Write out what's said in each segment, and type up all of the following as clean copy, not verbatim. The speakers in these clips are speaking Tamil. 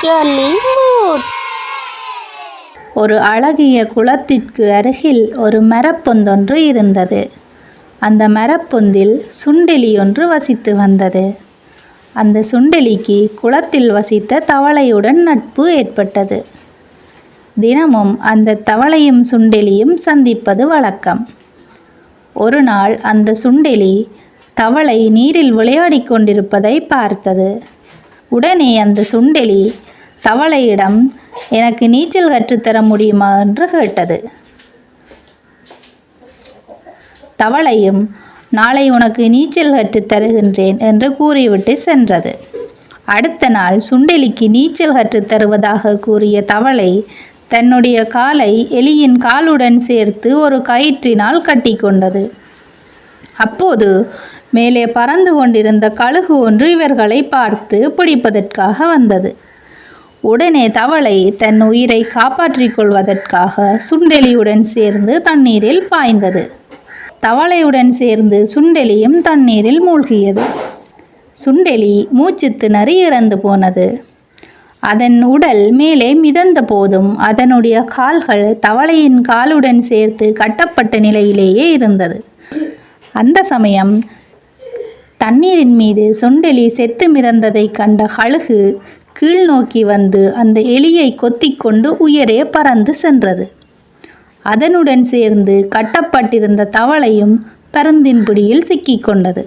ஜாலிமூட். ஒரு அழகிய குளத்திற்கு அருகில் ஒரு மரப்பொந்தொன்று இருந்தது. அந்த மரப்பொந்தில் சுண்டெலி ஒன்று வசித்து வந்தது. அந்த சுண்டெலிக்கு குளத்தில் வசித்த தவளையுடன் நட்பு ஏற்பட்டது. தினமும் அந்த தவளையும் சுண்டெலியும் சந்திப்பது வழக்கம். ஒரு நாள் அந்த சுண்டெலி தவளை நீரில் விளையாடி கொண்டிருப்பதை பார்த்தது. உடனே அந்த சுண்டெலி தவளையிடம், எனக்கு நீச்சல் கற்றுத்தர முடியுமா என்று கேட்டது. தவளையும், நாளை உனக்கு நீச்சல் கற்றுத் தருகின்றேன் என்று கூறிவிட்டு சென்றது. அடுத்த நாள் சுண்டெலிக்கு நீச்சல் கற்றுத் தருவதாக கூறிய தவளை தன்னுடைய காலை எலியின் காலுடன் சேர்த்து ஒரு கயிற்றினால் கட்டி கொண்டது. அப்போது மேலே பறந்து கொண்டிருந்த கழுகு ஒன்று இவர்களை பார்த்து பிடிப்பதற்காக வந்தது. உடனே தவளை தன் உயிரை காப்பாற்றிக் கொள்வதற்காக சுண்டெலியுடன் சேர்ந்து தண்ணீரில் பாய்ந்தது. தவளையுடன் சேர்ந்து சுண்டெலியும் தண்ணீரில் மூழ்கியது. சுண்டெலி மூச்சு திணறி இறந்து போனது. அதன் உடல் மேலே மிதந்த போதும் அதனுடைய கால்கள் தவளையின் காலுடன் சேர்த்து கட்டப்பட்ட நிலையிலேயே இருந்தது. அந்த சமயம் தண்ணீரின் மீது சுண்டெலி செத்து மிதந்ததை கண்ட கழுகு கீழ் நோக்கி வந்து அந்த எலியை கொத்திக்கொண்டு உயரே பறந்து சென்றது. அதனுடன் சேர்ந்து கட்டப்பட்டிருந்த தவளையும் பருந்தின் பிடியில் சிக்கிக்கொண்டது.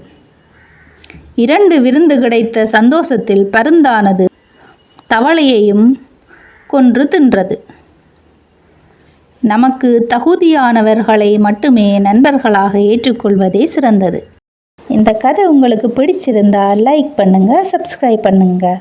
2 விருந்து கிடைத்த சந்தோஷத்தில் பருந்தானது தவளையையும் கொன்று தின்றது. நமக்கு தகுதியானவர்களை மட்டுமே நண்பர்களாக ஏற்றுக்கொள்வதே சிறந்தது. இந்த கதை உங்களுக்கு பிடிச்சிருந்தா லைக் பண்ணுங்கள், சப்ஸ்கிரைப் பண்ணுங்கள்.